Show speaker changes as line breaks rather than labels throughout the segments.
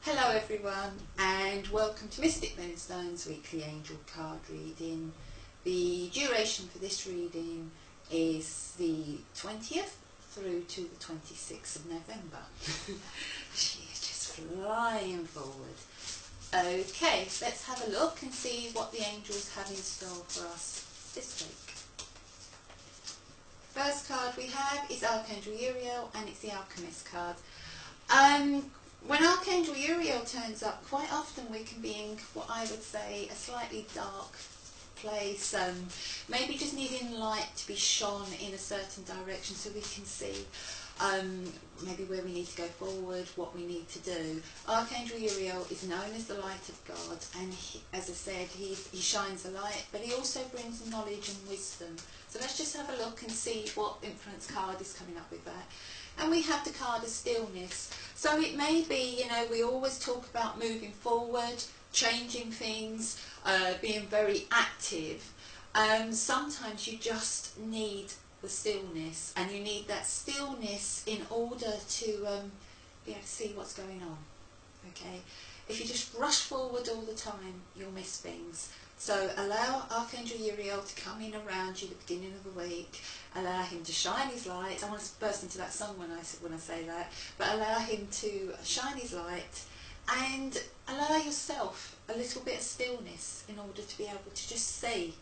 Hello everyone and welcome to Mystic Moonstone's weekly angel card reading. The duration for this reading is the 20th through to the 26th of November. She is just flying forward. Okay, let's have a look and see what the angels have in store for us this week. First card we have is Archangel Uriel, and it's the Alchemist card. When Archangel Uriel turns up, quite often we can be in what I would say a slightly dark place, maybe just needing light to be shone in a certain direction so we can see maybe where we need to go forward, what we need to do. Archangel Uriel is known as the light of God, and he, as I said, he shines a light, but he also brings knowledge and wisdom. So let's just have a look and see what influence card is coming up with that. And we have the card of stillness. So it may be, we always talk about moving forward, changing things, being very active. Sometimes you just need the stillness, and you need that stillness in order to be able to see what's going on. Okay? If you just rush forward all the time, you'll miss things. So allow Archangel Uriel to come in around you at the beginning of the week. Allow him to shine his light. I want to burst into that song when I say that. But allow him to shine his light, and allow yourself a little bit of stillness in order to be able to just see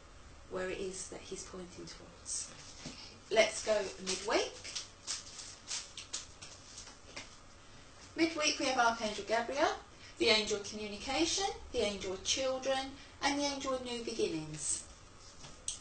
where it is that he's pointing towards. Let's go midweek. Midweek we have Archangel Gabriel, the angel of communication, the angel of children, and the angel of new beginnings.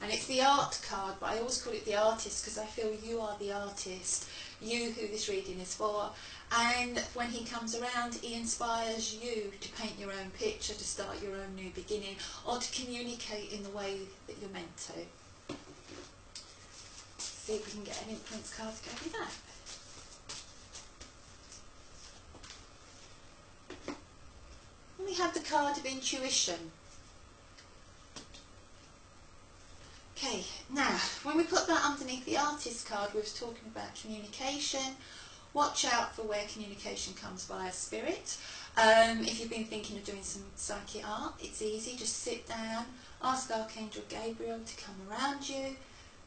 And it's the art card, but I always call it the artist because I feel you are the artist, you who this reading is for. And when he comes around, he inspires you to paint your own picture, to start your own new beginning, or to communicate in the way that you're meant to. See if we can get an influence card to go with that. And we have the card of intuition. Okay, now when we put that underneath the artist card, we were talking about communication. Watch out for where communication comes via spirit. If you've been thinking of doing some psychic art, it's easy. Just sit down, ask Archangel Gabriel to come around you,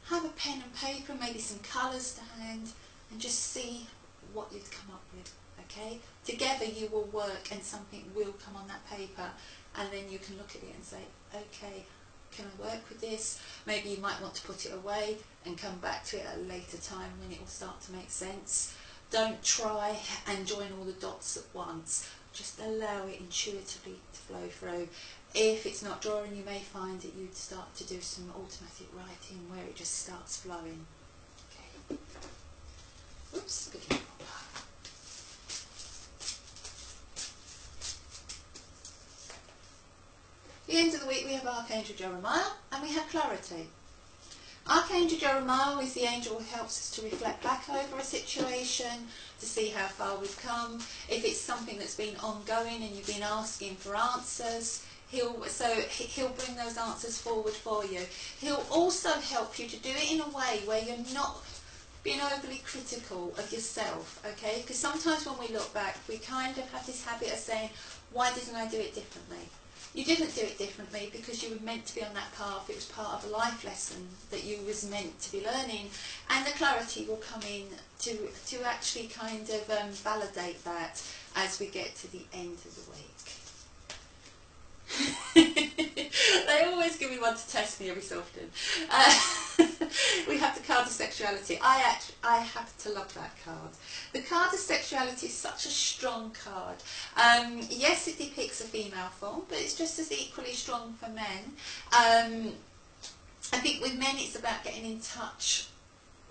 have a pen and paper, maybe some colours to hand, and just see what you'd come up with. Okay? Together you will work and something will come on that paper, and then you can look at it and say, okay, can I work with this? Maybe you might want to put it away and come back to it at a later time when it will start to make sense. Don't try and join all the dots at once. Just allow it intuitively to flow through. If it's not drawing, you may find that you'd start to do some automatic writing where it just starts flowing. Okay. Oops, be careful. At the end of the week we have Archangel Jeremiah, and we have clarity. Archangel Jeremiah is the angel who helps us to reflect back over a situation, to see how far we've come. If it's something that's been ongoing and you've been asking for answers, he'll bring those answers forward for you. He'll also help you to do it in a way where you're not being overly critical of yourself, okay? Because sometimes when we look back, we kind of have this habit of saying, why didn't I do it differently? You didn't do it differently because you were meant to be on that path. It was part of a life lesson that you was meant to be learning, and the clarity will come in to actually kind of validate that as we get to the end of the week. They always give me one to test me every so often. We have the card of sexuality. I happen to love that card. The card of sexuality is such a strong card. Yes, it depicts a female form, but it's just as equally strong for men. I think with men it's about getting in touch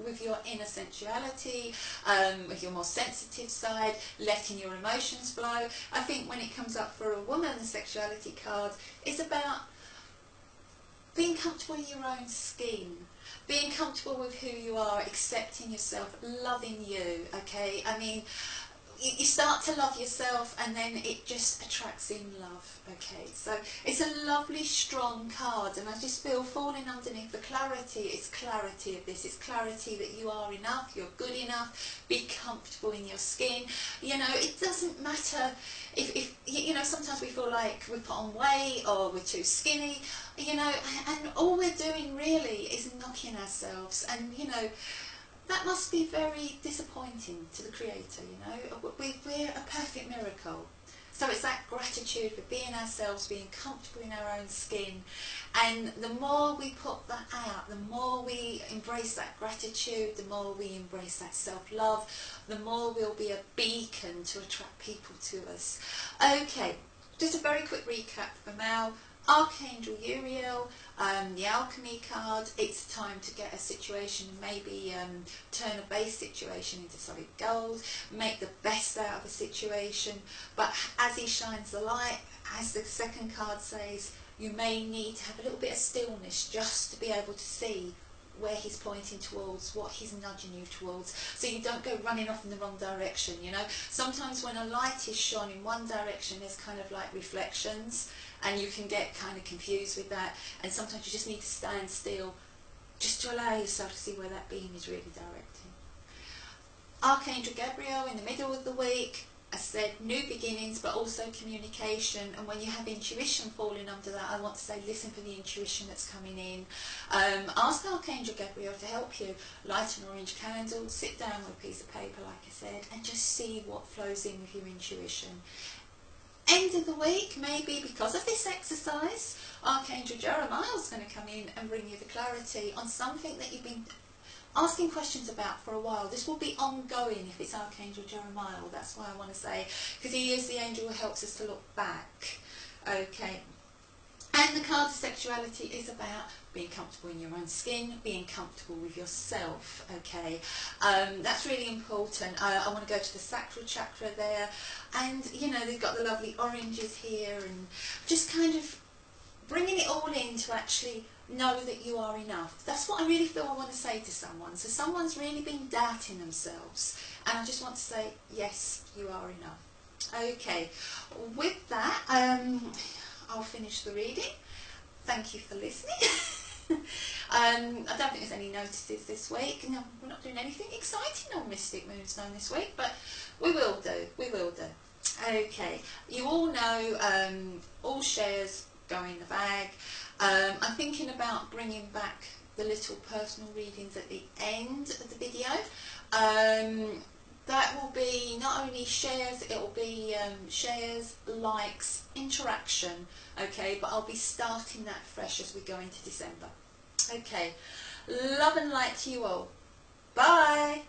with your inner sensuality, with your more sensitive side, letting your emotions flow. I think when it comes up for a woman, the sexuality card is about being comfortable in your own skin, being comfortable with who you are, accepting yourself, loving you, okay? I mean, you start to love yourself, and then it just attracts in love. Okay, so it's a lovely strong card, and I just feel falling underneath the clarity, it's clarity of this, it's clarity that you are enough, you're good enough, be comfortable in your skin. You know, it doesn't matter if you know, sometimes we feel like we put on weight or we're too skinny, you know, and all we're doing really is knocking ourselves, and you know, that must be very disappointing to the Creator, you know. We're a perfect miracle. So it's that gratitude for being ourselves, being comfortable in our own skin. And the more we put that out, the more we embrace that gratitude, the more we embrace that self-love, the more we'll be a beacon to attract people to us. Okay, just a very quick recap for Mal. Archangel Uriel, the alchemy card, it's time to get a situation, maybe turn a base situation into solid gold, make the best out of a situation, but as he shines the light, as the second card says, you may need to have a little bit of stillness just to be able to see where he's pointing towards, what he's nudging you towards, so you don't go running off in the wrong direction, you know. Sometimes when a light is shone in one direction, there's kind of like reflections, and you can get kind of confused with that, and sometimes you just need to stand still just to allow yourself to see where that beam is really directing. Archangel Gabriel in the middle of the week, I said new beginnings, but also communication, and when you have intuition falling under that, I want to say listen for the intuition that's coming in. Ask Archangel Gabriel to help you. Light an orange candle, sit down with a piece of paper like I said, and just see what flows in with your intuition. End of the week, maybe because of this exercise, Archangel Jeremiah is going to come in and bring you the clarity on something that you've been asking questions about for a while. This will be ongoing if it's Archangel Jeremiah. That's why I want to say, because he is the angel who helps us to look back. Okay. And the card of sexuality is about being comfortable in your own skin, being comfortable with yourself, okay? That's really important. I want to go to the sacral chakra there, and you know, they've got the lovely oranges here, and just kind of bringing it all in to actually know that you are enough. That's what I really feel I want to say to someone. So someone's really been doubting themselves, and I just want to say, yes, you are enough. Okay, with that, I'll finish the reading. Thank you for listening. I don't think there's any notices this week. No, we're not doing anything exciting on Mystic Moonstone this week, but we will do. We will do. Okay, you all know all shares go in the bag. I'm thinking about bringing back the little personal readings at the end of the video. That will be not only shares, it will be shares, likes, interaction, okay, but I'll be starting that fresh as we go into December. Okay, love and light to you all. Bye!